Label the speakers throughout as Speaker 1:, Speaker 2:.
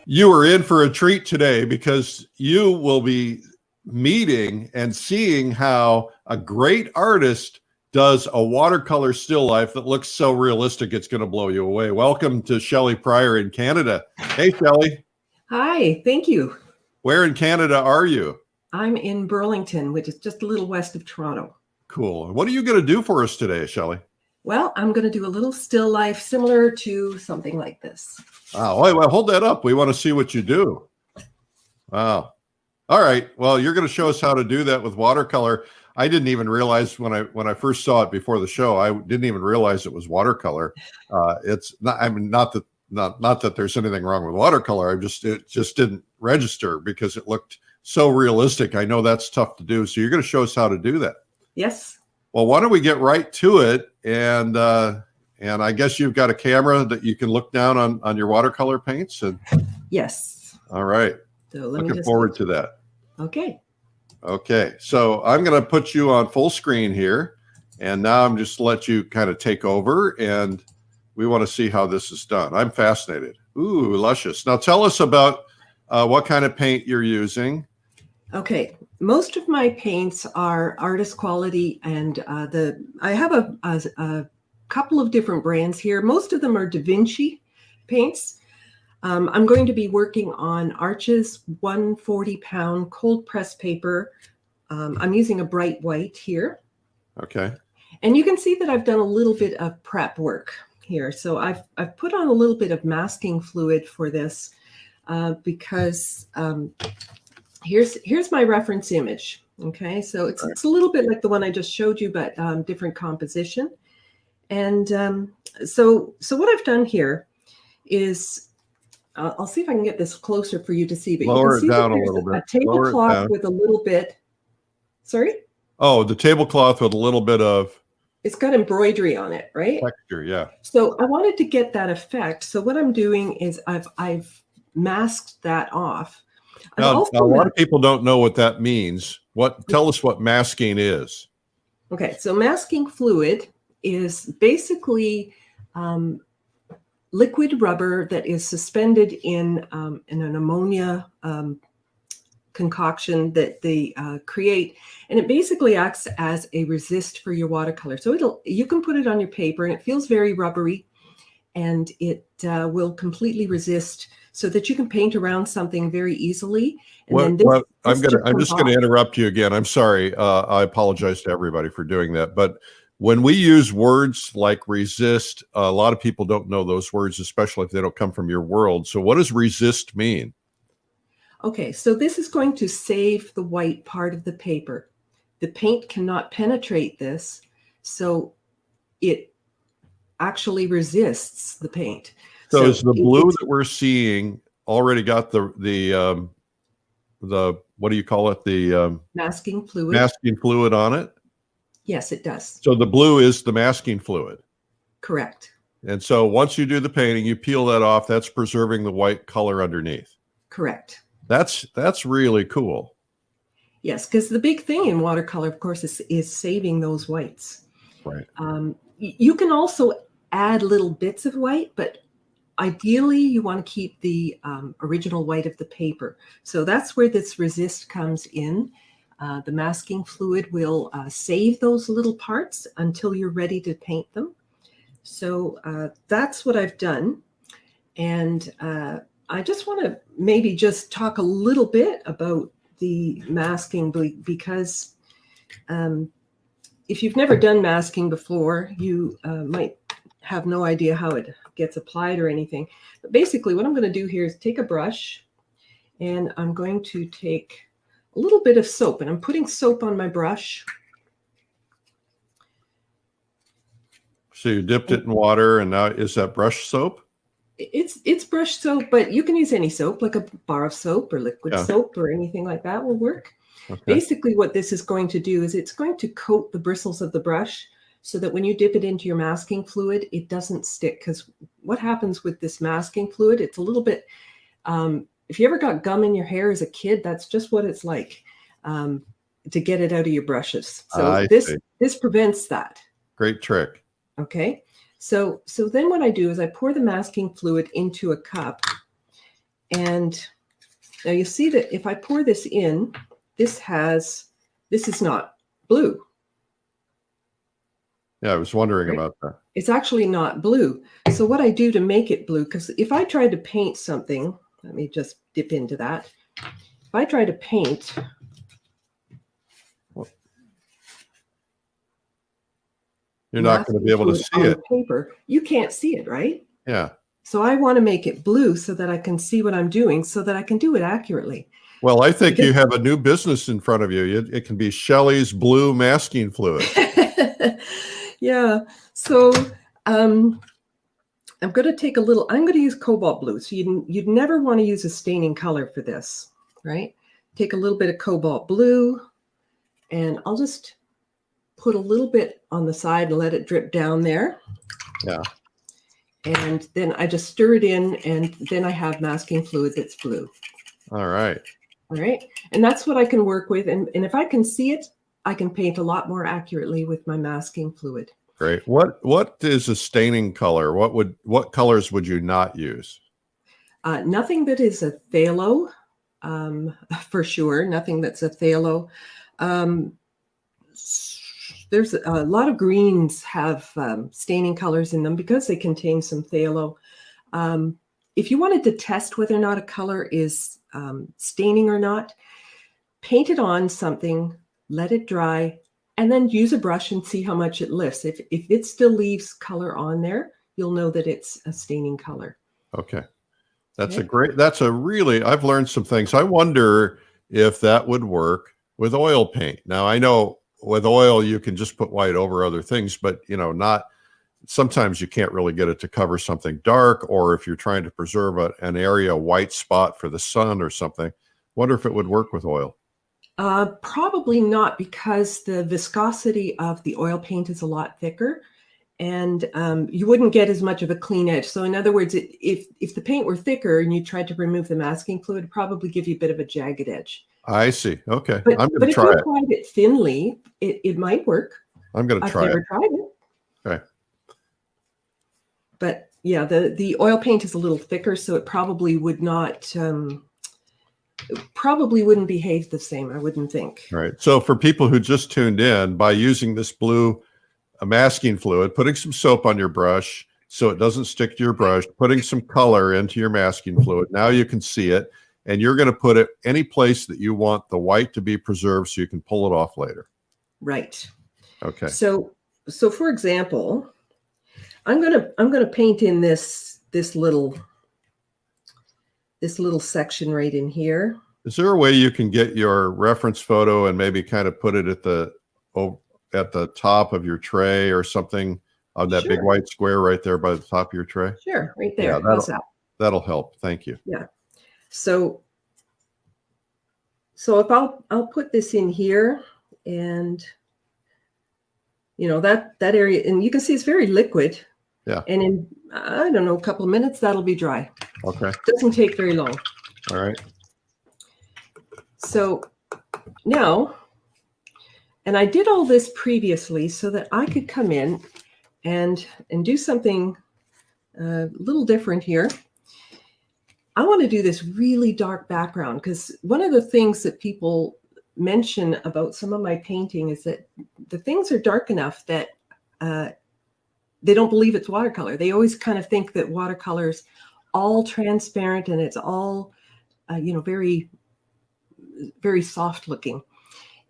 Speaker 1: You are in for a treat today because you will be meeting and seeing how a great artist does a watercolor still life that looks so realistic it's going to blow you away. Welcome to Shelley Prior in Canada. Hey, Shelley.
Speaker 2: Hi, thank you.
Speaker 1: Where in Canada are you?
Speaker 2: I'm in Burlington, which is just a little west of Toronto.
Speaker 1: Cool. What are you going to do for us today, Shelley?
Speaker 2: Well, I'm going to do a little still life similar to something like this.
Speaker 1: Wow. Wait, hold that up. We want to see what you do. Wow. All right. Well, you're going to show us how to do that with watercolor. I didn't even realize when I first saw it before the show, I didn't even realize it was watercolor. It's not. I mean, not that there's anything wrong with watercolor. It just didn't register because it looked so realistic. I know that's tough to do. So you're going to show us how to do that.
Speaker 2: Yes.
Speaker 1: Well, why don't we get right to it? And I guess you've got a camera that you can look down on your watercolor paints. And
Speaker 2: yes.
Speaker 1: All right.
Speaker 2: So
Speaker 1: looking forward to that.
Speaker 2: Okay.
Speaker 1: Okay. So I'm going to put you on full screen here. And now I'm just let you kind of take over. And we want to see how this is done. I'm fascinated. Ooh, luscious. Now tell us about what kind of paint you're using.
Speaker 2: Okay. Most of my paints are artist quality, and I have a couple of different brands here. Most of them are Da Vinci paints. I'm going to be working on Arches 140-pound cold press paper. I'm using a bright white here.
Speaker 1: Okay.
Speaker 2: And you can see that I've done a little bit of prep work here. So I've put on a little bit of masking fluid for this because here's my reference image. Okay, so it's a little bit like the one I just showed you, but different composition. And so what I've done here is I'll see if I can get this closer for you to see. But
Speaker 1: lower
Speaker 2: you can see
Speaker 1: it down
Speaker 2: that
Speaker 1: a little bit.
Speaker 2: A tablecloth with a little bit. Sorry.
Speaker 1: Oh, the tablecloth with a little bit of.
Speaker 2: It's got embroidery on it, right?
Speaker 1: Texture, yeah.
Speaker 2: So I wanted to get that effect. So what I'm doing is I've masked that off.
Speaker 1: Now, a lot of people don't know what that means. Tell us what masking is.
Speaker 2: Okay, so masking fluid is basically liquid rubber that is suspended in an ammonia concoction that they create, and it basically acts as a resist for your watercolor. So you can put it on your paper, and it feels very rubbery, and it will completely resist, so that you can paint around something very easily. And then
Speaker 1: I'm just going to interrupt you again. I'm sorry. I apologize to everybody for doing that. But when we use words like resist, a lot of people don't know those words, especially if they don't come from your world. So what does resist mean?
Speaker 2: Okay, so this is going to save the white part of the paper. The paint cannot penetrate this, so it actually resists the paint.
Speaker 1: So is the blue that we're seeing already got the what do you call it? The
Speaker 2: masking fluid.
Speaker 1: Masking fluid on it?
Speaker 2: Yes, it does.
Speaker 1: So the blue is the masking fluid.
Speaker 2: Correct.
Speaker 1: And so once you do the painting, you peel that off. That's preserving the white color underneath.
Speaker 2: Correct.
Speaker 1: That's really cool.
Speaker 2: Yes, because the big thing in watercolor, of course, is saving those whites.
Speaker 1: Right.
Speaker 2: You can also add little bits of white, but ideally you want to keep the original white of the paper. So that's where this resist comes in. The masking fluid will save those little parts until you're ready to paint them. So that's what I've done. And I just want to maybe just talk a little bit about the masking, because if you've never done masking before, you might have no idea how it gets applied or anything. But basically what I'm going to do here is take a brush, and I'm going to take a little bit of soap, and I'm putting soap on my brush.
Speaker 1: So you dipped it in water, and now is that brush soap?
Speaker 2: It's brush soap, but you can use any soap, like a bar of soap or liquid soap or anything like that will work. Okay. Basically what this is going to do is it's going to coat the bristles of the brush so that when you dip it into your masking fluid, it doesn't stick. Because what happens with this masking fluid, it's a little bit, if you ever got gum in your hair as a kid, that's just what it's like to get it out of your brushes. So this prevents that.
Speaker 1: Great trick.
Speaker 2: Okay. So then what I do is I pour the masking fluid into a cup, And now you see that if I pour this in, this is not blue.
Speaker 1: Yeah, I was wondering
Speaker 2: Right.
Speaker 1: about that.
Speaker 2: It's actually not blue. So what I do to make it blue, because if I tried to paint something, let me just dip into that. If I try to paint,
Speaker 1: you're not going to be able to see it.
Speaker 2: Paper, you can't see it, right?
Speaker 1: Yeah.
Speaker 2: So I want to make it blue so that I can see what I'm doing, so that I can do it accurately.
Speaker 1: Well, I think you have a new business in front of you. It can be Shelley's blue masking fluid.
Speaker 2: Yeah. So I'm going to take a little, I'm going to use cobalt blue. So you'd never want to use a staining color for this, right? Take a little bit of cobalt blue, and I'll just put a little bit on the side and let it drip down there.
Speaker 1: Yeah.
Speaker 2: And then I just stir it in, and then I have masking fluid that's blue.
Speaker 1: All right.
Speaker 2: All right. And that's what I can work with. And if I can see it, I can paint a lot more accurately with my masking fluid.
Speaker 1: Great. What is a staining color? What colors would you not use?
Speaker 2: Nothing that is a phthalo, for sure. Nothing that's a phthalo. There's a lot of greens have staining colors in them because they contain some phthalo. If you wanted to test whether or not a color is staining or not, paint it on something, let it dry, and then use a brush and see how much it lifts. If it still leaves color on there, you'll know that it's a staining color.
Speaker 1: Okay. I've learned some things. I wonder if that would work with oil paint. Now, I know with oil, you can just put white over other things, but sometimes you can't really get it to cover something dark, or if you're trying to preserve an area, white spot for the sun or something. Wonder if it would work with oil.
Speaker 2: Probably not, because the viscosity of the oil paint is a lot thicker, and you wouldn't get as much of a clean edge. So in other words, if the paint were thicker and you tried to remove the masking fluid, it'd probably give you a bit of a jagged edge.
Speaker 1: I see. Okay.
Speaker 2: But
Speaker 1: I'm going to try
Speaker 2: if
Speaker 1: it.
Speaker 2: you tried it thinly, it might work.
Speaker 1: I'm going to try it.
Speaker 2: I've never tried it.
Speaker 1: Okay.
Speaker 2: But yeah, the oil paint is a little thicker, so it probably would not, probably wouldn't behave the same, I wouldn't think.
Speaker 1: All right. So for people who just tuned in, by using this blue masking fluid, putting some soap on your brush so it doesn't stick to your brush, putting some color into your masking fluid, now you can see it, and you're going to put it any place that you want the white to be preserved so you can pull it off later.
Speaker 2: Right.
Speaker 1: Okay.
Speaker 2: So for example, I'm gonna paint in this little section right in here.
Speaker 1: Is there a way you can get your reference photo and maybe kind of put it at the top of your tray or something on that big white square right there by the top of your tray?
Speaker 2: Sure, right there.
Speaker 1: Yeah,
Speaker 2: How's that?
Speaker 1: That'll help. Thank you.
Speaker 2: Yeah. So if I'll put this in here, and that area, and you can see it's very liquid.
Speaker 1: Yeah.
Speaker 2: And in, I don't know, a couple of minutes, that'll be dry.
Speaker 1: Okay.
Speaker 2: It doesn't take very long.
Speaker 1: All right.
Speaker 2: So now, and I did all this previously so that I could come in and do something a little different here. I want to do this really dark background, because one of the things that people mention about some of my painting is that the things are dark enough that they don't believe it's watercolor. They always kind of think that watercolor's all transparent and it's all, very, very soft looking.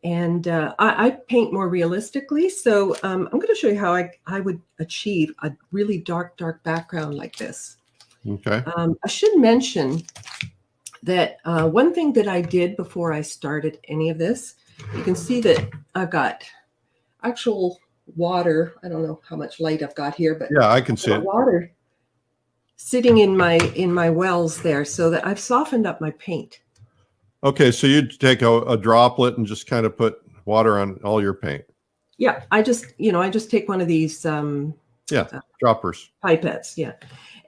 Speaker 2: And I paint more realistically. So I'm going to show you how I would achieve a really dark background like this.
Speaker 1: Okay.
Speaker 2: I should mention that one thing that I did before I started any of this, you can see that I've got actual water. I don't know how much light I've got here, but
Speaker 1: yeah, I can see it.
Speaker 2: Water sitting in my wells there, so that I've softened up my paint.
Speaker 1: Okay, so you take a droplet and just kind of put water on all your paint.
Speaker 2: Yeah, I just take one of these
Speaker 1: droppers,
Speaker 2: pipettes. Yeah.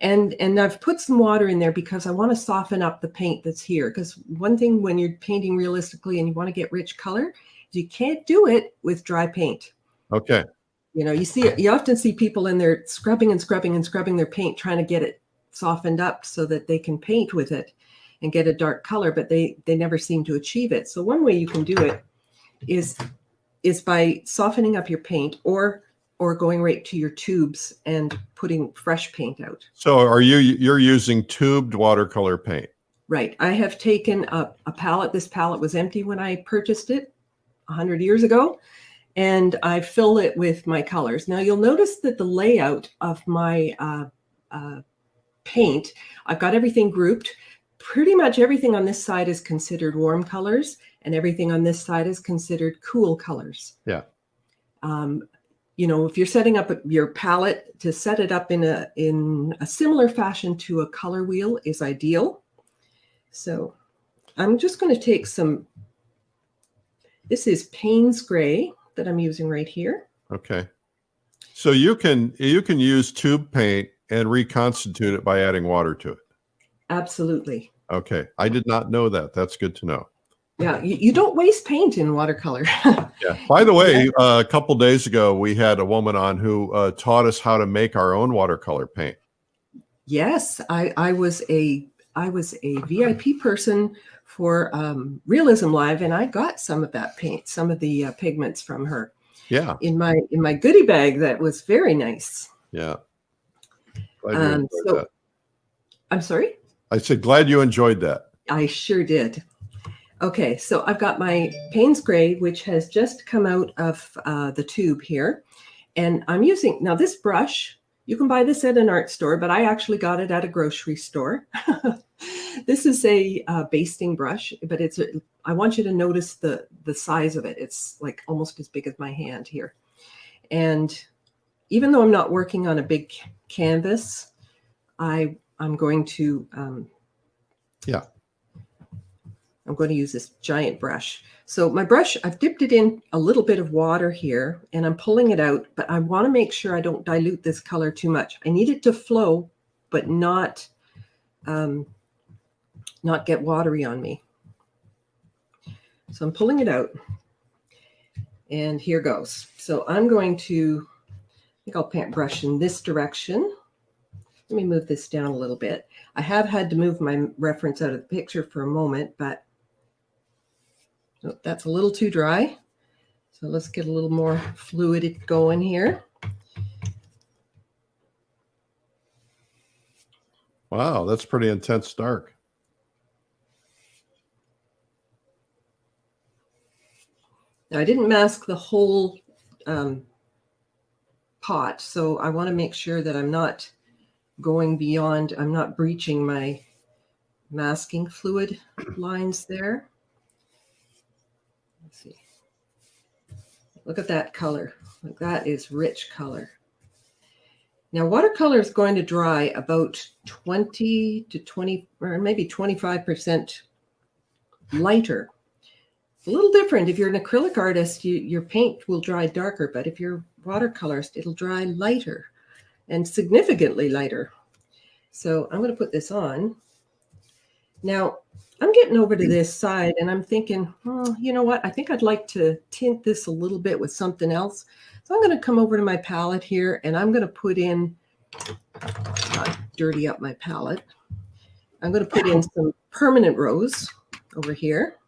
Speaker 2: And I've put some water in there because I want to soften up the paint that's here. Because one thing when you're painting realistically and you want to get rich color, is you can't do it with dry paint.
Speaker 1: Okay.
Speaker 2: You often see people in there scrubbing and scrubbing and scrubbing their paint, trying to get it softened up so that they can paint with it. and get a dark color, but they never seem to achieve it. So one way you can do it is by softening up your paint or going right to your tubes and putting fresh paint out.
Speaker 1: So you're using tubed watercolor paint?
Speaker 2: Right. I have taken a palette. This palette was empty when I purchased it 100 years ago, and I fill it with my colors. Now you'll notice that the layout of my paint, I've got everything grouped. Pretty much everything on this side is considered warm colors, and everything on this side is considered cool colors.
Speaker 1: Yeah.
Speaker 2: If you're setting up your palette, to set it up in a similar fashion to a color wheel is ideal. So I'm just going to take this is Payne's Gray that I'm using right here.
Speaker 1: Okay. So you can use tube paint and reconstitute it by adding water to it.
Speaker 2: Absolutely.
Speaker 1: Okay. I did not know that. That's good to know.
Speaker 2: Yeah. You don't waste paint in watercolor.
Speaker 1: Yeah. By the way, a couple days ago, we had a woman on who taught us how to make our own watercolor paint.
Speaker 2: Yes. I was a VIP person for Realism Live, and I got some of that paint, some of the pigments from her.
Speaker 1: Yeah.
Speaker 2: In my goodie bag. That was very nice.
Speaker 1: Yeah. Glad you enjoyed that.
Speaker 2: I'm sorry?
Speaker 1: I said, glad you enjoyed that.
Speaker 2: I sure did. Okay, so I've got my Payne's Gray, which has just come out of the tube here. And I'm using, now this brush, you can buy this at an art store, but I actually got it at a grocery store. This is a basting brush, but I want you to notice the size of it. It's like almost as big as my hand here. And even though I'm not working on a big canvas, I'm going to I'm going to use this giant brush. So my brush, I've dipped it in a little bit of water here, and I'm pulling it out, but I want to make sure I don't dilute this color too much. I need it to flow, but not get watery on me. So I'm pulling it out, and here goes. So I'm going to, I think I'll paint brush in this direction. Let me move this down a little bit. I have had to move my reference out of the picture for a moment, but that's a little too dry. So let's get a little more fluid going here.
Speaker 1: Wow, that's pretty intense dark.
Speaker 2: Now, I didn't mask the whole pot, so I want to make sure that I'm not going beyond, I'm not breaching my masking fluid lines there. Let's see. Look at that color. Like, that is rich color. Now, watercolor is going to dry about 20 to 20, or maybe 25% lighter. It's a little different. If you're an acrylic artist, your paint will dry darker, but if you're a watercolorist, it'll dry lighter and significantly lighter. So I'm going to put this on. Now, I'm getting over to this side, and I'm thinking, oh, you know what? I think I'd like to tint this a little bit with something else. So I'm going to come over to my palette here, and I'm going to put in, not dirty up my palette, I'm going to put in some permanent rose over here.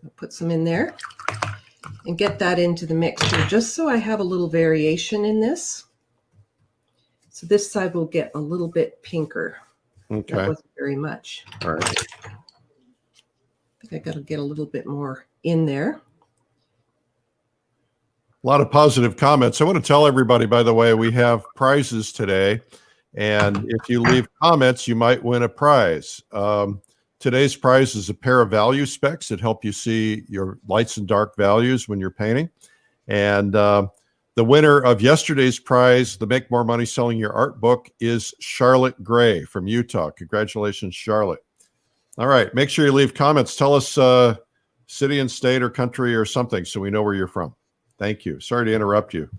Speaker 2: I'll put some in there and get that into the mixture, just so I have a little variation in this. So this side will get a little bit pinker.
Speaker 1: Okay.
Speaker 2: That wasn't very much.
Speaker 1: All right.
Speaker 2: I think I got to get a little bit more in there.
Speaker 1: A lot of positive comments. I want to tell everybody, by the way, we have prizes today. And if you leave comments, you might win a prize. Today's prize is a pair of value specs that help you see your lights and dark values when you're painting. And the winner of yesterday's prize, the Make More Money Selling Your Art book, is Charlotte Gray from Utah. Congratulations, Charlotte. All right. Make sure you leave comments. Tell us city and state or country or something so we know where you're from. Thank you. Sorry to interrupt you.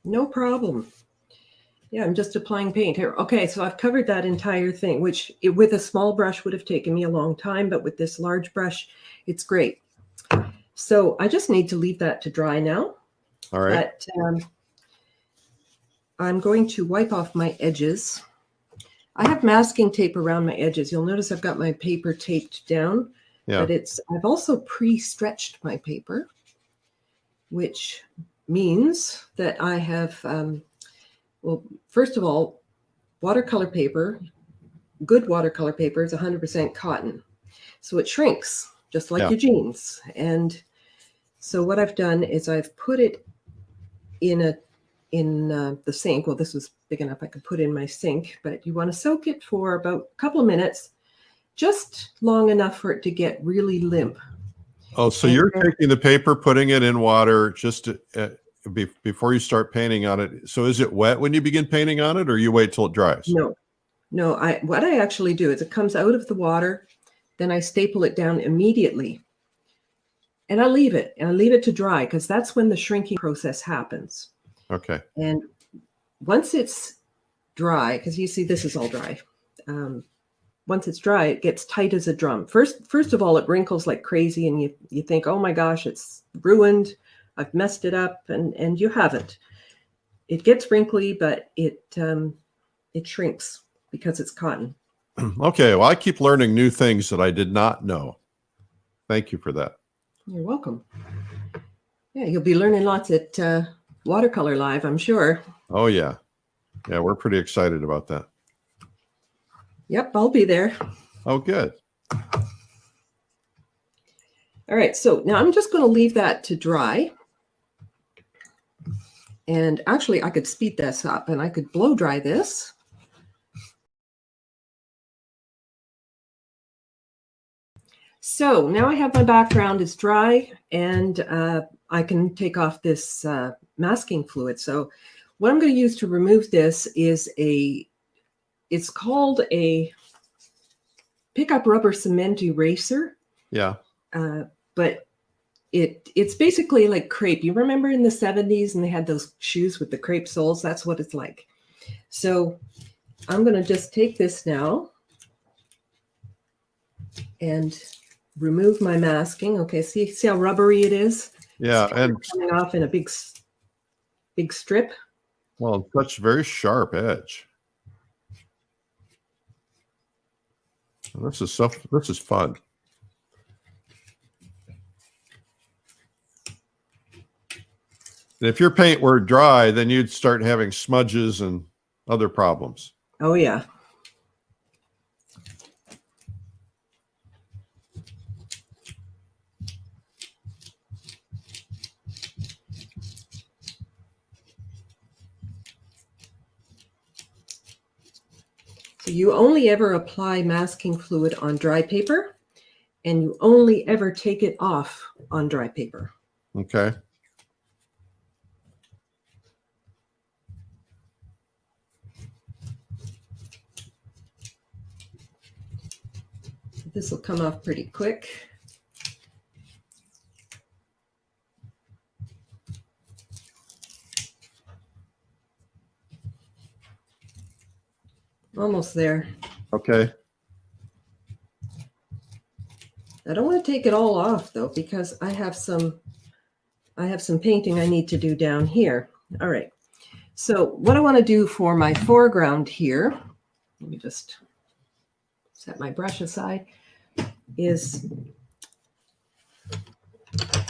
Speaker 2: No problem. Yeah, I'm just applying paint here. Okay, so I've covered that entire thing, which with a small brush would have taken me a long time, but with this large brush, it's great. So I just need to leave that to dry now.
Speaker 1: All right.
Speaker 2: But I'm going to wipe off my edges. I have masking tape around my edges. You'll notice I've got my paper taped down,
Speaker 1: Yeah.
Speaker 2: but I've also pre-stretched my paper, which means that I have, well, first of all, watercolor paper, good watercolor paper is 100% cotton. So it shrinks just like your jeans. And so what I've done is I've put it in the sink. Well, this was big enough I could put in my sink, but you want to soak it for about a couple of minutes, just long enough for it to get really limp.
Speaker 1: Oh, so you're taking the paper, putting it in water just before you start painting on it. So is it wet when you begin painting on it, or you wait till it dries?
Speaker 2: No. What I actually do is it comes out of the water, then I staple it down immediately, and I leave it to dry, because that's when the shrinking process happens.
Speaker 1: Okay.
Speaker 2: And once it's dry, because you see this is all dry. Once it's dry, it gets tight as a drum. First of all, it wrinkles like crazy, and you think, oh my gosh, it's ruined. I've messed it up, and you haven't. It gets wrinkly, but it shrinks because it's cotton.
Speaker 1: Okay. Well, I keep learning new things that I did not know. Thank you for that.
Speaker 2: You're welcome. Yeah, you'll be learning lots at Watercolor Live, I'm sure.
Speaker 1: Oh, yeah. Yeah, we're pretty excited about that.
Speaker 2: Yep, I'll be there.
Speaker 1: Oh, good.
Speaker 2: All right, so now I'm just going to leave that to dry. And actually, I could speed this up, and I could blow dry this. So now I have my background is dry, and I can take off this masking fluid. So what I'm going to use to remove this is it's called a pickup rubber cement eraser.
Speaker 1: Yeah.
Speaker 2: But it's basically like crepe. You remember in the 70s and they had those shoes with the crepe soles? That's what it's like. So I'm going to just take this now and remove my masking. Okay, see how rubbery it is?
Speaker 1: Yeah,
Speaker 2: and coming off in a big strip.
Speaker 1: Well, such very sharp edge. This is fun. And if your paint were dry, then you'd start having smudges and other problems.
Speaker 2: Oh, yeah. So you only ever apply masking fluid on dry paper, and you only ever take it off on dry paper.
Speaker 1: Okay.
Speaker 2: This will come off pretty quick. Almost there.
Speaker 1: Okay.
Speaker 2: I don't want to take it all off though, because I have some painting I need to do down here. All right. So what I want to do for my foreground here, let me just set my brush aside, is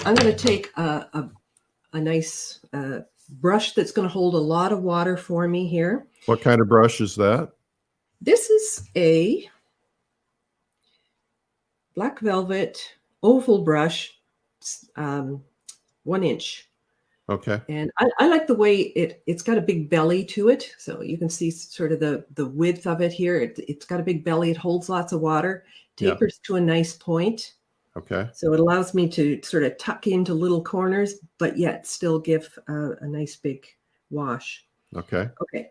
Speaker 2: I'm going to take a nice brush that's going to hold a lot of water for me here.
Speaker 1: What kind of brush is that?
Speaker 2: This is a black velvet oval brush, 1 inch.
Speaker 1: Okay.
Speaker 2: And I like the way it's got a big belly to it. So you can see sort of the width of it here. It's got a big belly. It holds lots of water, tapers to a nice point.
Speaker 1: Okay.
Speaker 2: So it allows me to sort of tuck into little corners, but yet still give a nice big wash.
Speaker 1: Okay.
Speaker 2: Okay.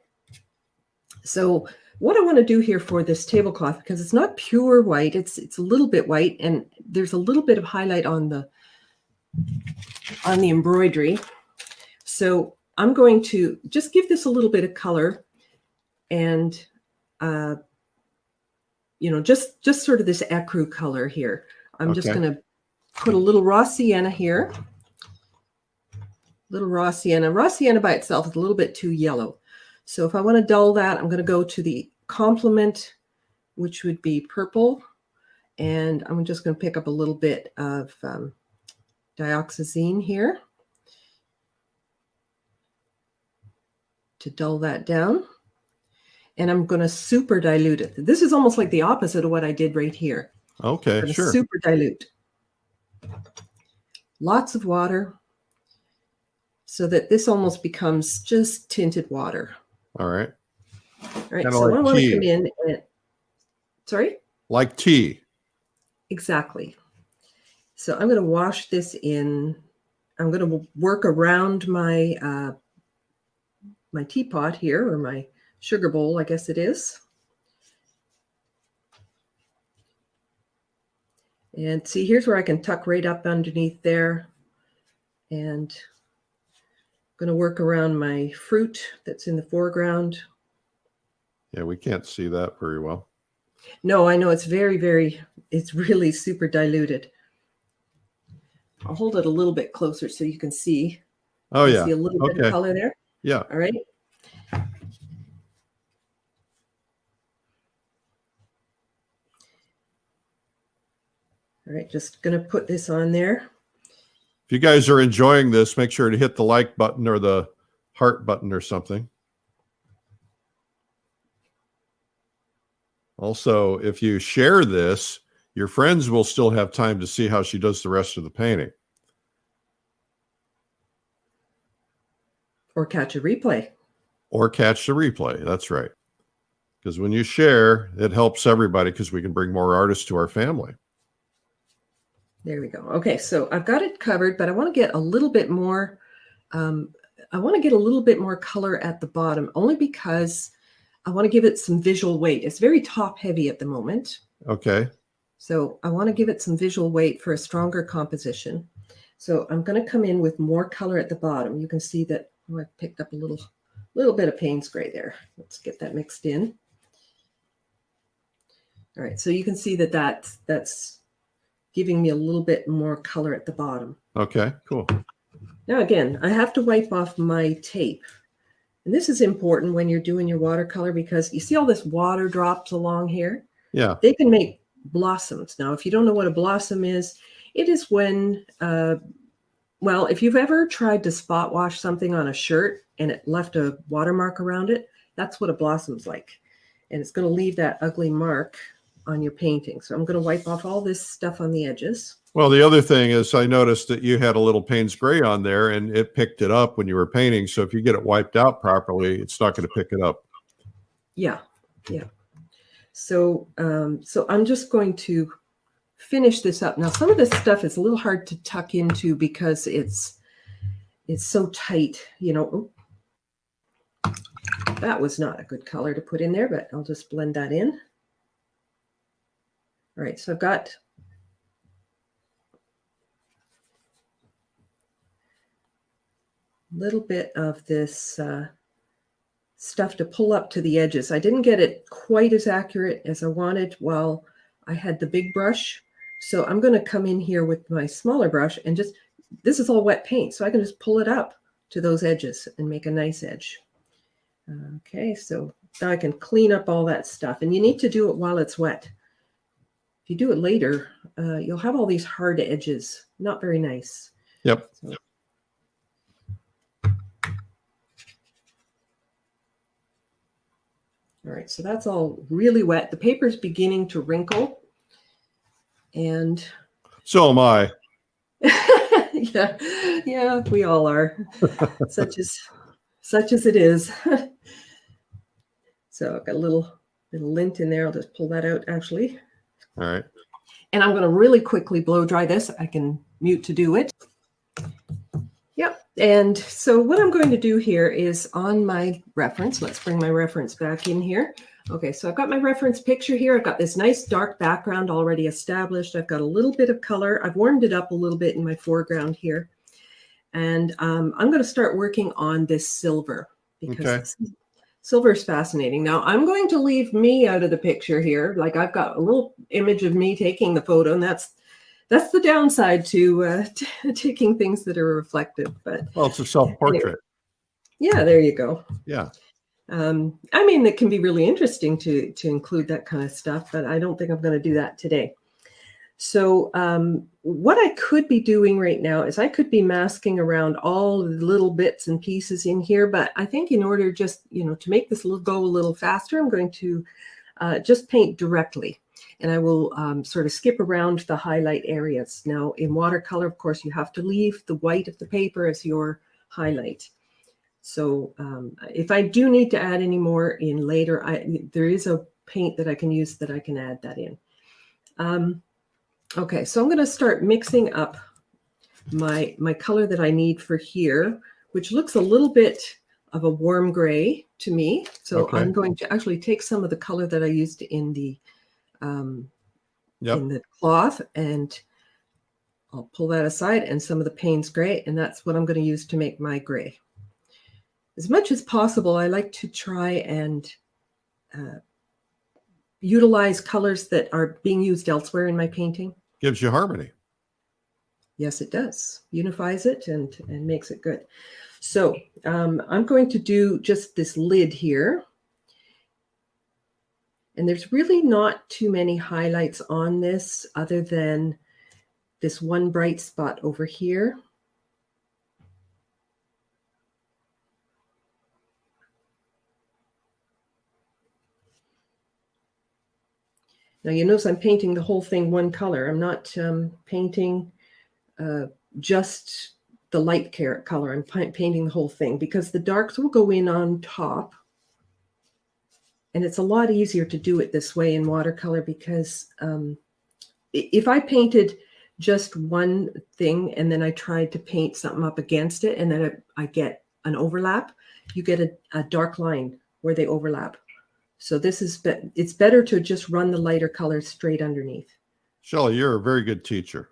Speaker 2: So what I want to do here for this tablecloth, because it's not pure white, it's a little bit white, and there's a little bit of highlight on the embroidery. So I'm going to just give this a little bit of color, and just sort of this ecru color here. I'm just going to put a little raw sienna here. Little raw sienna. Raw sienna by itself is a little bit too yellow. So if I want to dull that, I'm going to go to the complement, which would be purple. And I'm just going to pick up a little bit of dioxazine here to dull that down. And I'm going to super dilute it. This is almost like the opposite of what I did right here.
Speaker 1: Okay, sure.
Speaker 2: Super dilute. Lots of water so that this almost becomes just tinted water.
Speaker 1: All right.
Speaker 2: All right.
Speaker 1: Kinda
Speaker 2: So
Speaker 1: like
Speaker 2: I want to
Speaker 1: tea.
Speaker 2: come in and, sorry?
Speaker 1: Like tea.
Speaker 2: Exactly. So I'm going to wash this in. I'm going to work around my my teapot here, or my sugar bowl, I guess it is. And see, here's where I can tuck right up underneath there. And I'm going to work around my fruit that's in the foreground.
Speaker 1: Yeah, we can't see that very well.
Speaker 2: No, I know it's it's really super diluted. I'll hold it a little bit closer so you can see.
Speaker 1: Oh, yeah.
Speaker 2: See a little bit of color there?
Speaker 1: Yeah.
Speaker 2: All right. All right, just going to put this on there.
Speaker 1: If you guys are enjoying this, make sure to hit the like button or the heart button or something. Also, if you share this, your friends will still have time to see how she does the rest of the painting.
Speaker 2: Or catch a replay.
Speaker 1: Or catch the replay. That's right. Because when you share, it helps everybody because we can bring more artists to our family.
Speaker 2: There we go. Okay, so I've got it covered, but I want to get a little bit more. I want to get a little bit more color at the bottom, only because I want to give it some visual weight. It's very top heavy at the moment.
Speaker 1: Okay.
Speaker 2: So I want to give it some visual weight for a stronger composition. So I'm going to come in with more color at the bottom. You can see that I picked up a little bit of Payne's gray there. Let's get that mixed in. All right, so you can see that that's giving me a little bit more color at the bottom.
Speaker 1: Okay, cool.
Speaker 2: Now again, I have to wipe off my tape. And this is important when you're doing your watercolor, because you see all this water drops along here?
Speaker 1: Yeah.
Speaker 2: They can make blossoms. Now, if you don't know what a blossom is, it is when, well, if you've ever tried to spot wash something on a shirt and it left a watermark around it, that's what a blossom's like. And it's going to leave that ugly mark on your painting. So I'm going to wipe off all this stuff on the edges.
Speaker 1: Well, the other thing is I noticed that you had a little Payne's gray on there and it picked it up when you were painting. So if you get it wiped out properly, it's not going to pick it up.
Speaker 2: Yeah. Yeah. So, so I'm just going to finish this up. Now, some of this stuff is a little hard to tuck into because it's so tight, you know. Oh, that was not a good color to put in there, but I'll just blend that in. All right, so I've got a little bit of this stuff to pull up to the edges. I didn't get it quite as accurate as I wanted while I had the big brush. So I'm going to come in here with my smaller brush and just, this is all wet paint, so I can just pull it up to those edges and make a nice edge. Okay, so now I can clean up all that stuff. And you need to do it while it's wet. If you do it later, you'll have all these hard edges. Not very nice.
Speaker 1: Yep.
Speaker 2: So, all right, so that's all really wet. The paper's beginning to wrinkle. And
Speaker 1: so am I.
Speaker 2: yeah, we all are. such as it is. So I've got a little lint in there. I'll just pull that out actually.
Speaker 1: All right.
Speaker 2: And I'm going to really quickly blow dry this. I can mute to do it. Yep. And so what I'm going to do here is on my reference, let's bring my reference back in here. Okay, so I've got my reference picture here. I've got this nice dark background already established. I've got a little bit of color. I've warmed it up a little bit in my foreground here. And I'm going to start working on this silver because silver is fascinating. Now, I'm going to leave me out of the picture here. Like I've got a little image of me taking the photo, and that's the downside to taking things that are reflective. But
Speaker 1: well, it's a self-portrait.
Speaker 2: Anyway, yeah, there you go.
Speaker 1: Yeah.
Speaker 2: I mean, it can be really interesting to include that kind of stuff, but I don't think I'm going to do that today. So what I could be doing right now is I could be masking around all the little bits and pieces in here, but I think in order just, to make this go a little faster, I'm going to just paint directly. And I will sort of skip around the highlight areas. Now, in watercolor, of course, you have to leave the white of the paper as your highlight. So if I do need to add any more in later, there is a paint that I can use that I can add that in. Okay, so I'm going to start mixing up my color that I need for here, which looks a little bit of a warm gray to me. So
Speaker 1: Okay.
Speaker 2: I'm going to actually take some of the color that I used in the cloth, and I'll pull that aside, and some of the Payne's gray, and that's what I'm going to use to make my gray. As much as possible, I like to try and utilize colors that are being used elsewhere in my painting.
Speaker 1: Gives you harmony.
Speaker 2: Yes, it does. Unifies it and makes it good. So I'm going to do just this lid here. And there's really not too many highlights on this other than this one bright spot over here. Now you notice I'm painting the whole thing one color. I'm not painting just the light color. I'm painting the whole thing because the darks will go in on top. And it's a lot easier to do it this way in watercolor because if I painted just one thing and then I tried to paint something up against it and then I get an overlap, you get a dark line where they overlap. So it's better to just run the lighter colors straight underneath.
Speaker 1: Shelley, you're a very good teacher.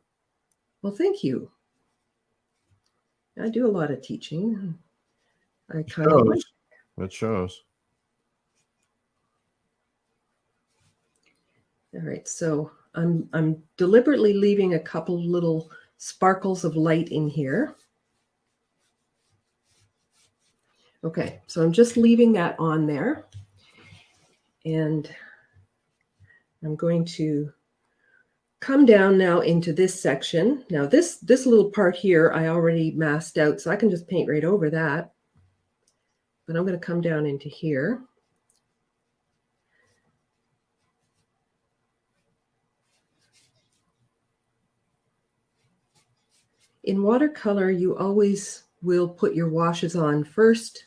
Speaker 2: Well, thank you. I do a lot of teaching. I kind of like
Speaker 1: it. It shows.
Speaker 2: All right, so I'm deliberately leaving a couple little sparkles of light in here. Okay, so I'm just leaving that on there. And I'm going to come down now into this section. Now this little part here, I already masked out, so I can just paint right over that. But I'm going to come down into here. In watercolor, you always will put your washes on first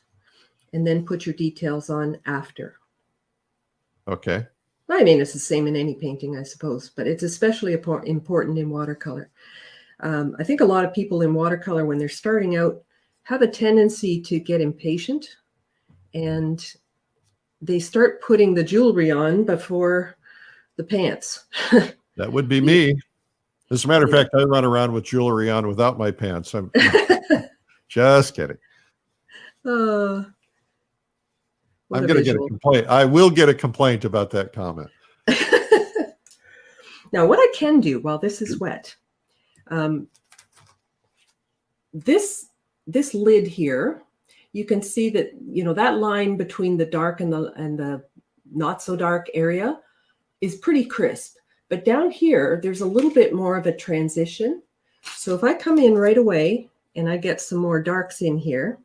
Speaker 2: and then put your details on after.
Speaker 1: Okay.
Speaker 2: I mean, it's the same in any painting, I suppose, but it's especially important in watercolor. I think a lot of people in watercolor, when they're starting out, have a tendency to get impatient and they start putting the jewelry on before the pants.
Speaker 1: That would be me. As a matter of fact, I run around with jewelry on without my pants. I'm just kidding. I'm going to get a complaint. I will get a complaint about that comment.
Speaker 2: Now, what I can do while this is wet, this lid here, you can see that, that line between the dark and the not so dark area is pretty crisp. But down here, there's a little bit more of a transition. So if I come in right away and I get some more darks in here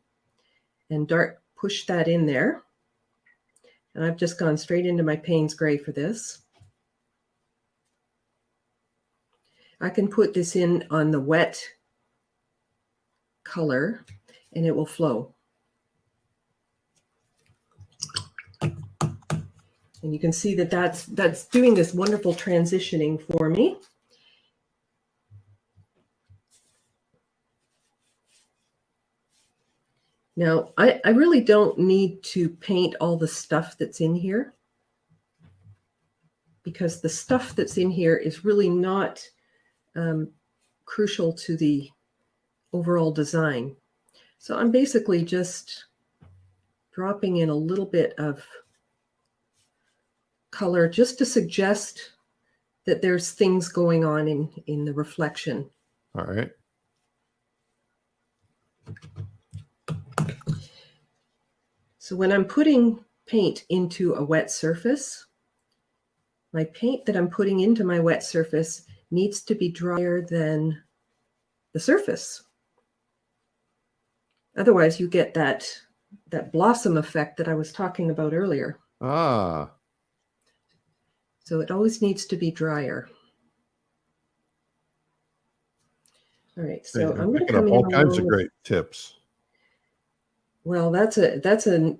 Speaker 2: and push that in there, and I've just gone straight into my Payne's gray for this. I can put this in on the wet color and it will flow. And you can see that that's doing this wonderful transitioning for me. Now, I really don't need to paint all the stuff that's in here because the stuff that's in here is really not crucial to the overall design. So I'm basically just dropping in a little bit of color just to suggest that there's things going on in the reflection.
Speaker 1: All right.
Speaker 2: So when I'm putting paint into a wet surface, my paint that I'm putting into my wet surface needs to be drier than the surface. Otherwise, you get that blossom effect that I was talking about earlier.
Speaker 1: Ah.
Speaker 2: So it always needs to be drier. All right, so
Speaker 1: Hey,
Speaker 2: I'm going to
Speaker 1: picking
Speaker 2: come
Speaker 1: up
Speaker 2: in
Speaker 1: all kinds of
Speaker 2: along
Speaker 1: great tips.
Speaker 2: Well, that's an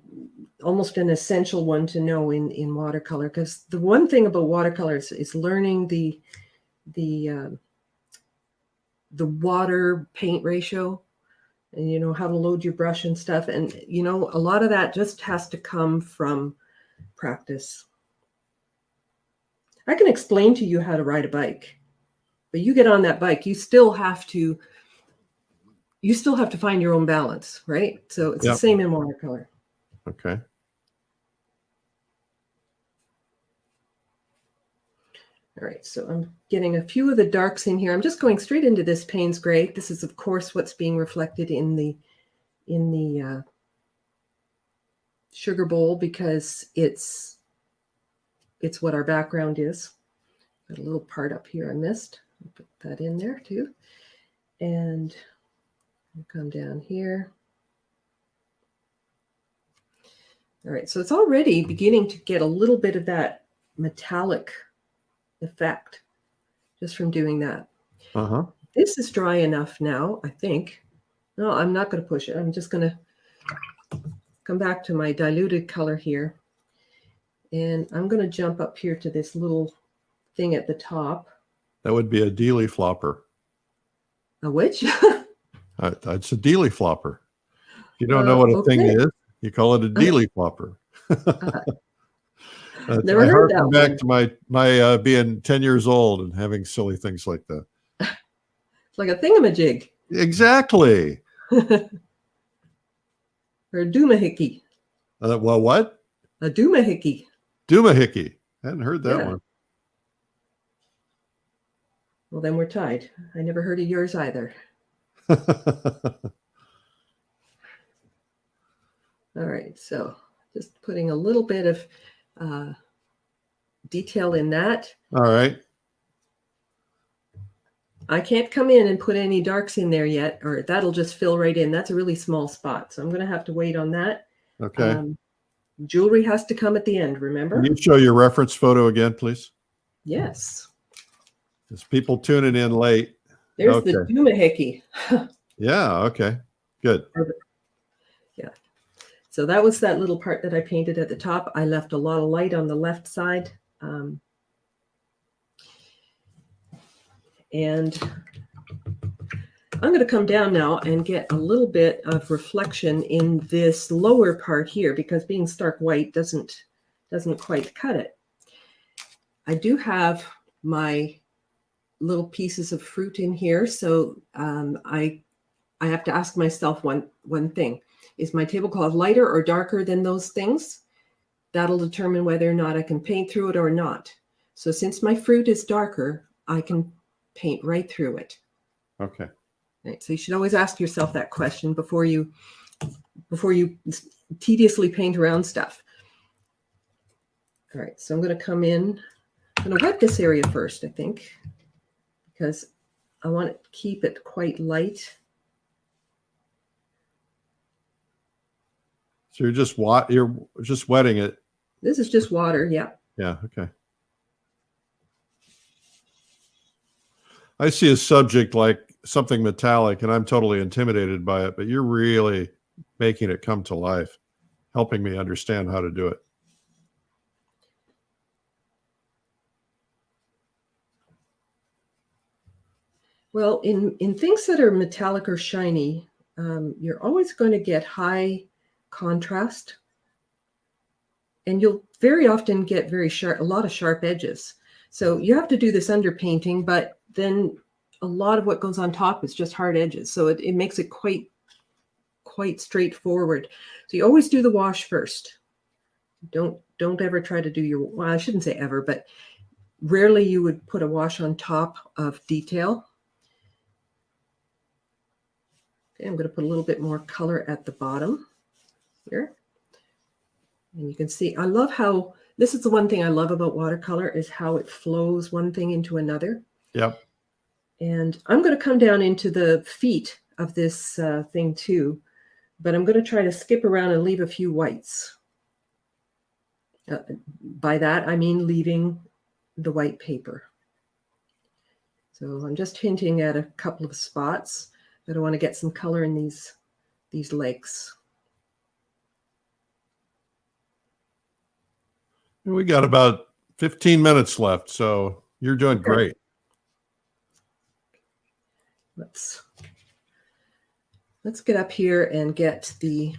Speaker 2: almost an essential one to know in watercolor, because the one thing about watercolors is learning the water paint ratio, and you know how to load your brush and stuff, and you know a lot of that just has to come from practice. I can explain to you how to ride a bike, but you get on that bike, you still have to find your own balance, right? So it's the same in watercolor.
Speaker 1: Okay.
Speaker 2: All right, so I'm getting a few of the darks in here. I'm just going straight into this Payne's Gray. This is, of course, what's being reflected in the sugar bowl, because it's what our background is. Got a little part up here I missed. I'll put that in there too. And I'll come down here. All right, so it's already beginning to get a little bit of that metallic effect just from doing that.
Speaker 1: Uh-huh.
Speaker 2: This is dry enough now, I think. No, I'm not going to push it. I'm just going to come back to my diluted color here. And I'm going to jump up here to this little thing at the top.
Speaker 1: That would be a dealy flopper.
Speaker 2: A which?
Speaker 1: It's a dealy flopper. If you don't know what a thing is, you call it a dealy flopper.
Speaker 2: Never heard that
Speaker 1: back
Speaker 2: one.
Speaker 1: to my being 10 years old and having silly things like that.
Speaker 2: It's like a thingamajig.
Speaker 1: Exactly.
Speaker 2: Or a doomahickey.
Speaker 1: Well, what?
Speaker 2: A doomahickey.
Speaker 1: Doomahickey. Hadn't heard that one.
Speaker 2: Well, then we're tied. I never heard of yours either. All right, so just putting a little bit of detail in that.
Speaker 1: All right.
Speaker 2: I can't come in and put any darks in there yet, or that'll just fill right in. That's a really small spot, so I'm going to have to wait on that.
Speaker 1: Okay.
Speaker 2: Jewelry has to come at the end, remember?
Speaker 1: Can you show your reference photo again, please?
Speaker 2: Yes.
Speaker 1: There's people tuning in late.
Speaker 2: There's the doomahickey.
Speaker 1: Yeah, okay. Good.
Speaker 2: Yeah. So that was that little part that I painted at the top. I left a lot of light on the left side. And I'm going to come down now and get a little bit of reflection in this lower part here, because being stark white doesn't quite cut it. I do have my little pieces of fruit in here, so I have to ask myself one thing. Is my tablecloth lighter or darker than those things? That'll determine whether or not I can paint through it or not. So since my fruit is darker, I can paint right through it.
Speaker 1: Okay.
Speaker 2: Right, so you should always ask yourself that question before you tediously paint around stuff. All right, so I'm going to come in. I'm going to wet this area first, I think, because I want to keep it quite light.
Speaker 1: So you're just wetting it.
Speaker 2: This is just water, yeah.
Speaker 1: Yeah, okay. I see a subject like something metallic and I'm totally intimidated by it, but you're really making it come to life, helping me understand how to do it.
Speaker 2: Well, in things that are metallic or shiny, you're always going to get high contrast, and you'll very often get a lot of sharp edges. So you have to do this underpainting, but then a lot of what goes on top is just hard edges. So it makes it quite straightforward. So you always do the wash first. Don't ever try to do well, I shouldn't say ever, but rarely you would put a wash on top of detail. Okay, I'm going to put a little bit more color at the bottom here. And you can see, I love how, this is the one thing I love about watercolor is how it flows one thing into another.
Speaker 1: Yep.
Speaker 2: And I'm going to come down into the feet of this thing too, but I'm going to try to skip around and leave a few whites. By that, I mean leaving the white paper. So I'm just hinting at a couple of spots that I want to get some color in these legs.
Speaker 1: We got about 15 minutes left, so you're doing great.
Speaker 2: Let's get up here and get the,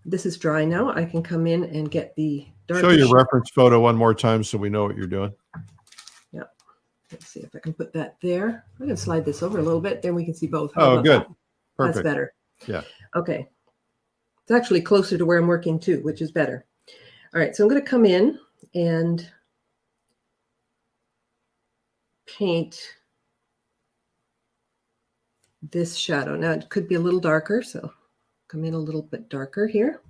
Speaker 2: this is dry now. I can come in and get the darker.
Speaker 1: Show your reference photo one more time so we know what you're doing.
Speaker 2: Yeah. Let's see if I can put that there. I'm going to slide this over a little bit. Then we can see both.
Speaker 1: Oh, good.
Speaker 2: That?
Speaker 1: Perfect.
Speaker 2: That's better.
Speaker 1: Yeah.
Speaker 2: Okay. It's actually closer to where I'm working too, which is better. All right. So I'm going to come in and paint this shadow. Now it could be a little darker, so come in a little bit darker here.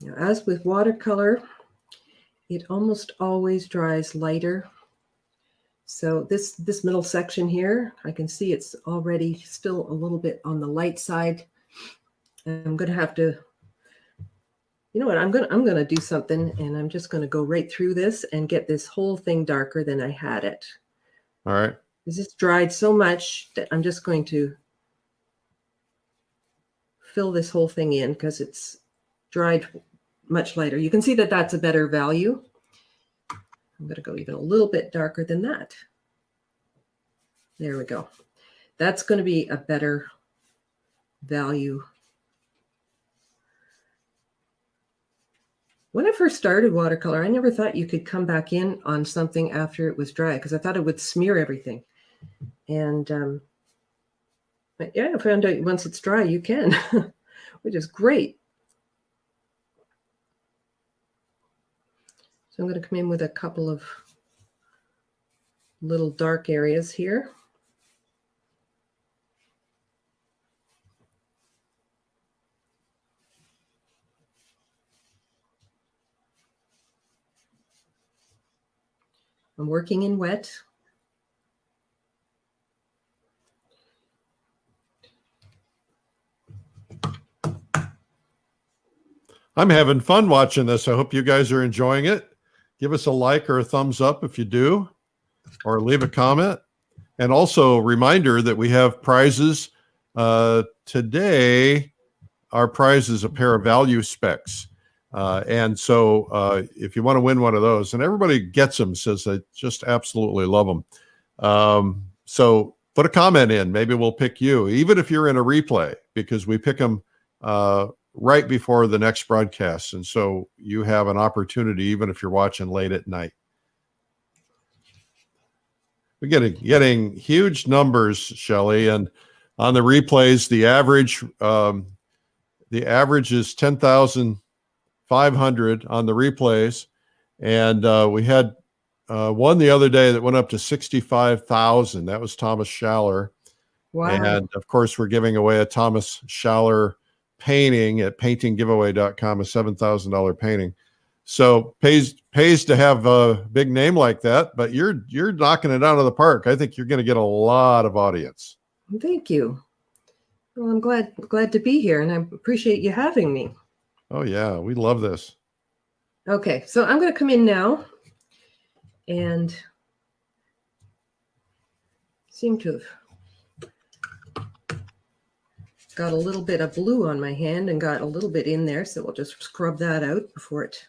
Speaker 2: Now, as with watercolor, it almost always dries lighter. So this middle section here, I can see it's already still a little bit on the light side. I'm going to have to, you know what, I'm going to do something, and I'm just going to go right through this and get this whole thing darker than I had it.
Speaker 1: All right.
Speaker 2: This dried so much that I'm just going to fill this whole thing in because it's dried much lighter. You can see that that's a better value. I'm going to go even a little bit darker than that. There we go. That's going to be a better value. When I first started watercolor, I never thought you could come back in on something after it was dry because I thought it would smear everything. And but yeah, I found out once it's dry, you can, which is great. So I'm going to come in with a couple of little dark areas here. I'm working in wet.
Speaker 1: I'm having fun watching this. I hope you guys are enjoying it. Give us a like or a thumbs up if you do, or leave a comment. And also a reminder that we have prizes. Today, our prize is a pair of value specs. And so if you want to win one of those, and everybody gets them, says they just absolutely love them. So put a comment in. Maybe we'll pick you, even if you're in a replay, because we pick them right before the next broadcast. And so you have an opportunity, even if you're watching late at night. We're getting huge numbers, Shelley, and on the replays, the average is 10,500 on the replays, and we had one the other day that went up to 65,000. That was Thomas Schaller.
Speaker 2: Wow.
Speaker 1: And of course, we're giving away a Thomas Schaller painting at paintinggiveaway.com, a $7,000 painting. So pays to have a big name like that, but you're knocking it out of the park. I think you're going to get a lot of audience.
Speaker 2: Thank you. Well, I'm glad to be here, and I appreciate you having me.
Speaker 1: Oh yeah, we love this.
Speaker 2: Okay, so I'm going to come in now and seem to have got a little bit of blue on my hand and got a little bit in there, so we'll just scrub that out before it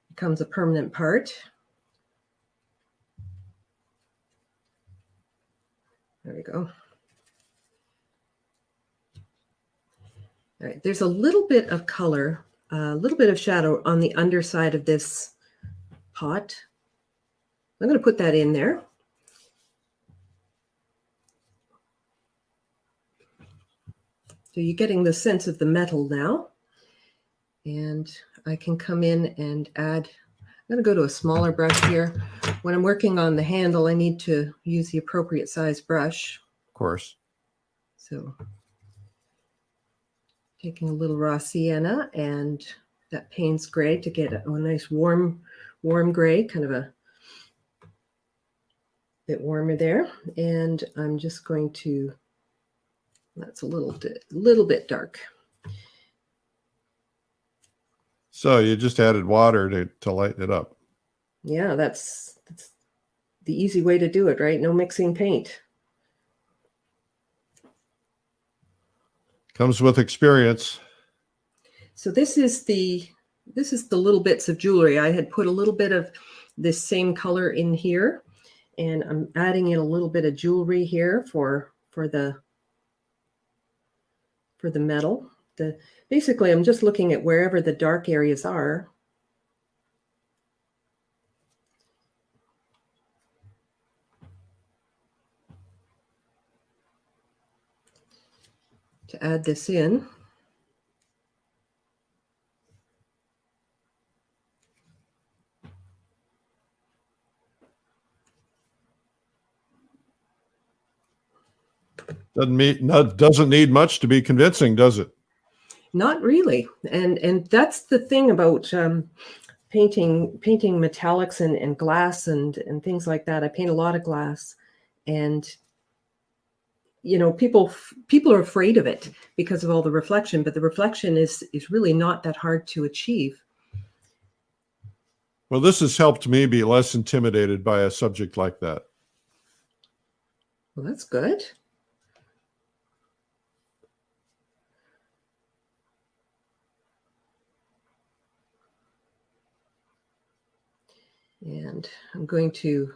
Speaker 2: becomes a permanent part. There we go. All right, there's a little bit of color, a little bit of shadow on the underside of this pot. I'm going to put that in there. So you're getting the sense of the metal now. And I can come in and add, I'm going to go to a smaller brush here. When I'm working on the handle, I need to use the appropriate size brush.
Speaker 1: Of course.
Speaker 2: So taking a little raw sienna and that Payne's gray to get a nice warm gray, kind of a bit warmer there. And I'm just going to, that's a little bit dark.
Speaker 1: So you just added water to lighten it up.
Speaker 2: Yeah, that's the easy way to do it, right? No mixing paint.
Speaker 1: Comes with experience.
Speaker 2: So this is the little bits of jewelry. I had put a little bit of this same color in here, and I'm adding in a little bit of jewelry here for the metal. Basically, I'm just looking at wherever the dark areas are. To add this in.
Speaker 1: Doesn't need much to be convincing, does it?
Speaker 2: Not really. And that's the thing about painting metallics and glass and things like that. I paint a lot of glass, and you know, people are afraid of it because of all the reflection, but the reflection is really not that hard to achieve.
Speaker 1: Well, this has helped me be less intimidated by a subject like that.
Speaker 2: Well, that's good. And I'm going to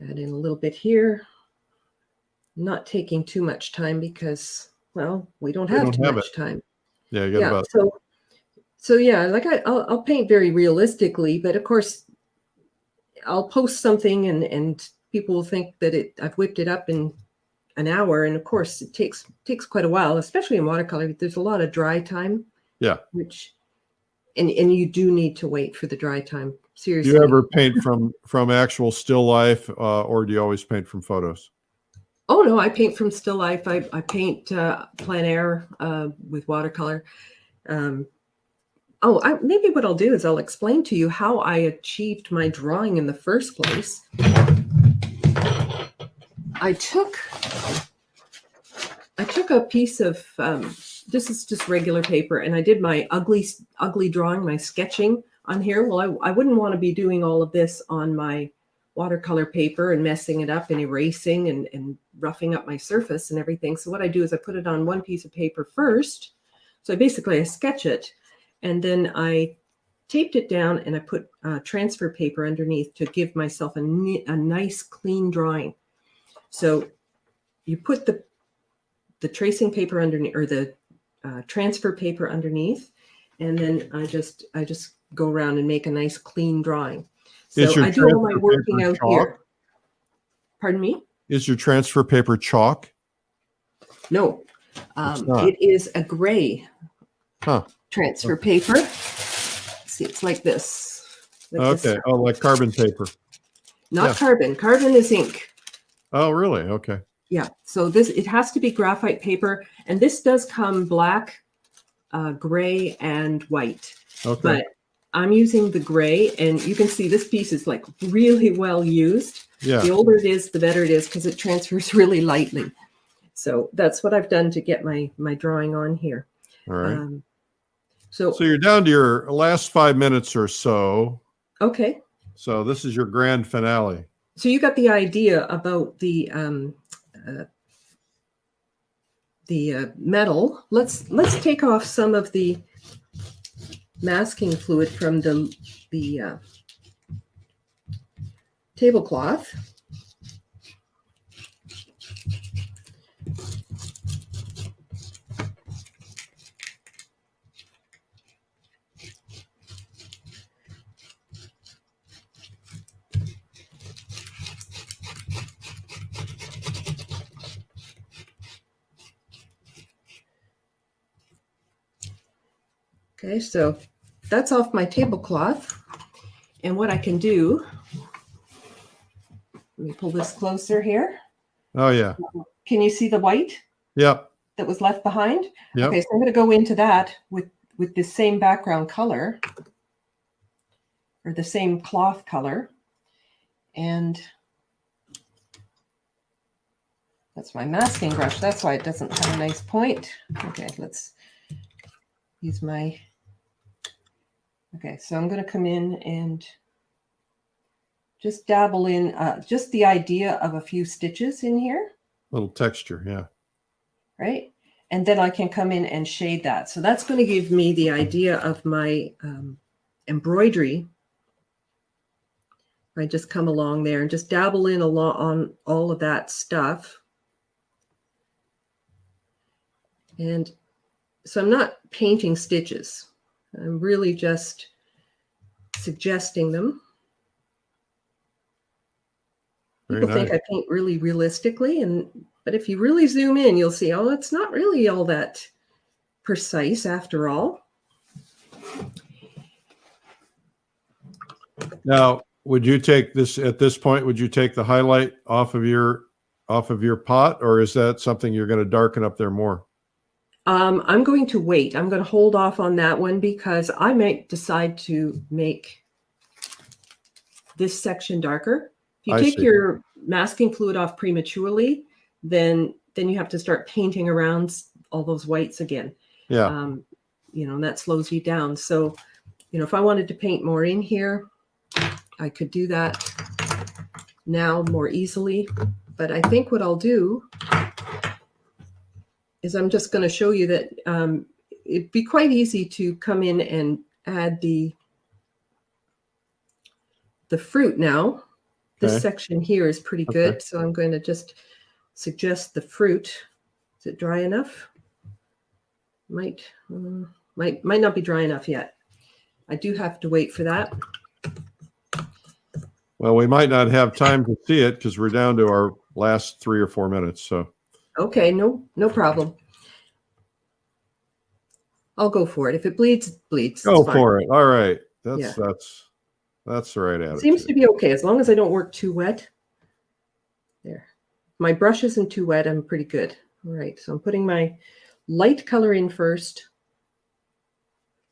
Speaker 2: add in a little bit here. Not taking too much time because, well, we don't have too much time.
Speaker 1: Yeah, you got about.
Speaker 2: So yeah, like I'll paint very realistically, but of course, I'll post something and people will think that I've whipped it up in an hour, and of course, it takes quite a while, especially in watercolor. There's a lot of dry time.
Speaker 1: Yeah.
Speaker 2: And you do need to wait for the dry time. Seriously.
Speaker 1: Do you ever paint from actual still life, or do you always paint from photos?
Speaker 2: Oh no, I paint from still life. I paint plein air with watercolor. Maybe what I'll do is I'll explain to you how I achieved my drawing in the first place. I took a piece of this is just regular paper, and I did my ugly drawing, my sketching on here. Well, I wouldn't want to be doing all of this on my watercolor paper and messing it up and erasing and roughing up my surface and everything. So what I do is I put it on one piece of paper first. So I sketch it, and then I taped it down, and I put transfer paper underneath to give myself a nice clean drawing. So you put the tracing paper underneath, or the transfer paper underneath, and then I just go around and make a nice clean drawing. So I do all my working out here. Pardon me?
Speaker 1: Is your transfer paper chalk?
Speaker 2: No, it is a gray transfer paper. See, it's like this.
Speaker 1: Okay. Oh, like carbon paper.
Speaker 2: Not carbon. Carbon is ink.
Speaker 1: Oh, really? Okay.
Speaker 2: Yeah. So it has to be graphite paper, and this does come black, gray, and white.
Speaker 1: Okay.
Speaker 2: But I'm using the gray, and you can see this piece is like really well used.
Speaker 1: Yeah.
Speaker 2: The older it is, the better it is, because it transfers really lightly. So that's what I've done to get my drawing on here.
Speaker 1: All right.
Speaker 2: So
Speaker 1: you're down to your last 5 minutes or so.
Speaker 2: Okay.
Speaker 1: So this is your grand finale.
Speaker 2: So you got the idea about the metal. Let's take off some of the masking fluid from the tablecloth. Okay, so that's off my tablecloth. And what I can do, let me pull this closer here.
Speaker 1: Oh, yeah.
Speaker 2: Can you see the white
Speaker 1: Yep.
Speaker 2: that was left behind?
Speaker 1: Yep.
Speaker 2: Okay, so I'm going to go into that with the same background color, or the same cloth color. And that's my masking brush. That's why it doesn't have a nice point. Okay, let's use my... Okay, so I'm going to come in and just dabble in just the idea of a few stitches in here.
Speaker 1: Little texture, yeah.
Speaker 2: Right? And then I can come in and shade that. So that's going to give me the idea of my embroidery. I just come along there and just dabble in on all of that stuff. And so I'm not painting stitches. I'm really just suggesting them. People think I paint really realistically, but if you really zoom in, you'll see, oh, it's not really all that precise after all.
Speaker 1: Now, would you take this at this point? Would you take the highlight off of your pot, or is that something you're going to darken up there more?
Speaker 2: I'm going to wait. I'm going to hold off on that one because I might decide to make this section darker. If you take your masking fluid off prematurely, then you have to start painting around all those whites again.
Speaker 1: Yeah.
Speaker 2: And that slows you down. So, if I wanted to paint more in here, I could do that now more easily. But I think what I'll do is I'm just going to show you that it'd be quite easy to come in and add the fruit now. This section here is pretty good. Okay. So I'm going to just suggest the fruit. Is it dry enough? Might not be dry enough yet. I do have to wait for that.
Speaker 1: Well, we might not have time to see it because we're down to our last 3 or 4 minutes. So. Okay,
Speaker 2: no problem. I'll go for it. If it bleeds, it bleeds.
Speaker 1: Go for it. All right. That's the right attitude.
Speaker 2: Seems to be okay as long as I don't work too wet. There. My brush isn't too wet. I'm pretty good. All right. So I'm putting my light color in first,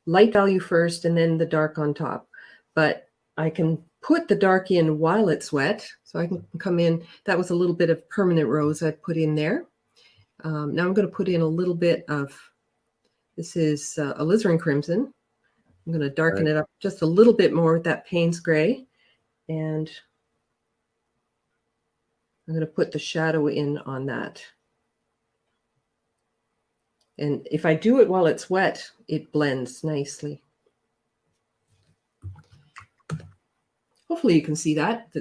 Speaker 2: light value first, and then the dark on top. But I can put the dark in while it's wet. So I can come in. That was a little bit of permanent rose I put in there. Now I'm going to put in a little bit of, this is alizarin crimson. I'm going to darken it up just a little bit more with that Payne's gray. And I'm going to put the shadow in on that. And if I do it while it's wet, it blends nicely. Hopefully you can see that.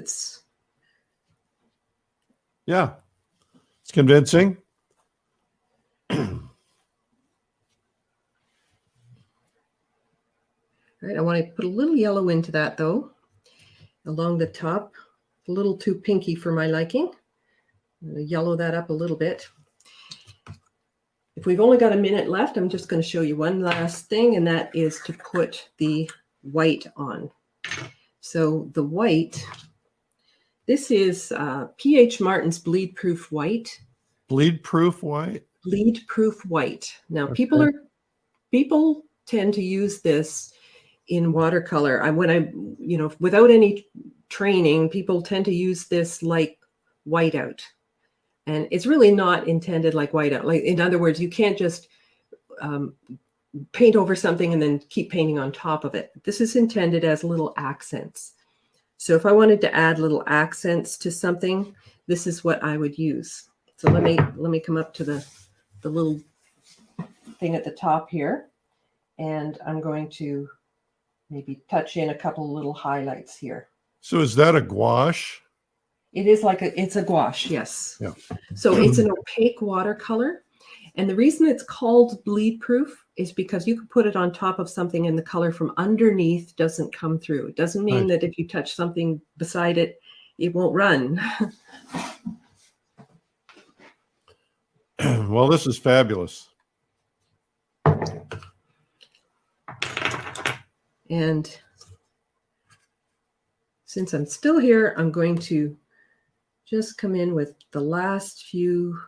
Speaker 1: Yeah, it's convincing.
Speaker 2: All right, I want to put a little yellow into that though, along the top. A little too pinky for my liking. I'm going to yellow that up a little bit. If we've only got a minute left, I'm just going to show you one last thing, and that is to put the white on. So the white, this is P.H. Martin's Bleed Proof White.
Speaker 1: Bleed Proof White?
Speaker 2: Bleed Proof White. Now, people tend to use this in watercolor. Without any training, people tend to use this like whiteout. And it's really not intended like whiteout. Like, in other words, you can't just paint over something and then keep painting on top of it. This is intended as little accents. So if I wanted to add little accents to something, this is what I would use. So let me come up to the little thing at the top here, and I'm going to maybe touch in a couple little highlights here.
Speaker 1: So is that a gouache?
Speaker 2: It is it's a gouache, yes.
Speaker 1: Yeah.
Speaker 2: So it's an opaque watercolor. And the reason it's called bleed proof is because you can put it on top of something and the color from underneath doesn't come through. It doesn't mean that if you touch something beside it, it won't run.
Speaker 1: Well, this is fabulous.
Speaker 2: And since I'm still here, I'm going to just come in with the last few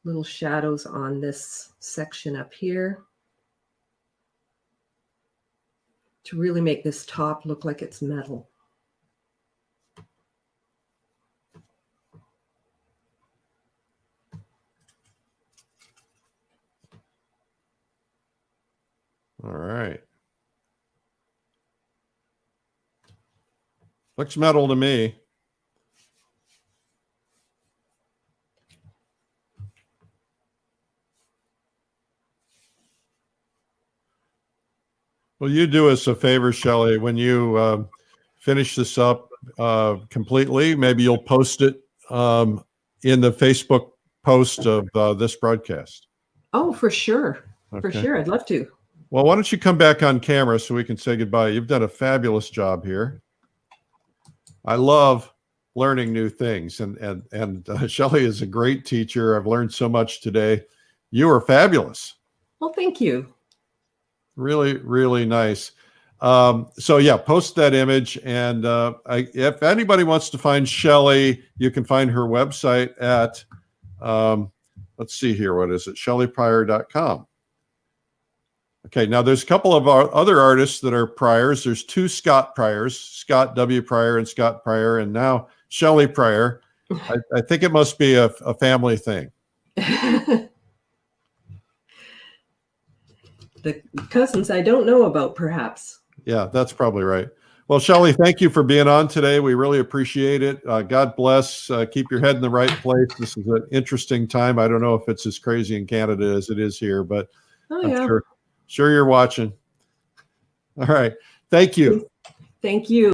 Speaker 2: little shadows on this section up here to really make this top look like it's metal.
Speaker 1: All right. Looks metal to me. Well, you do us a favor, Shelley. When you finish this up completely, maybe you'll post it in the Facebook post of this broadcast.
Speaker 2: Oh, for sure.
Speaker 1: Okay.
Speaker 2: For sure. I'd love to.
Speaker 1: Well, why don't you come back on camera so we can say goodbye? You've done a fabulous job here. I love learning new things, and Shelley is a great teacher. I've learned so much today. You are fabulous.
Speaker 2: Well, thank you.
Speaker 1: Really, really nice. So yeah, post that image. And if anybody wants to find Shelley, you can find her website at, let's see here. What is it? ShelleyPrior.com. Okay. Now there's a couple of our other artists that are Priors. There's two Scott Priors, Scott W. Prior and Scott Prior, and now Shelley Prior. I think it must be a family thing.
Speaker 2: The cousins I don't know about, perhaps.
Speaker 1: Yeah, that's probably right. Well, Shelley, thank you for being on today. We really appreciate it. God bless. Keep your head in the right place. This is an interesting time. I don't know if it's as crazy in Canada as it is here, but I'm sure you're watching. All right. Thank you.
Speaker 2: Thank you.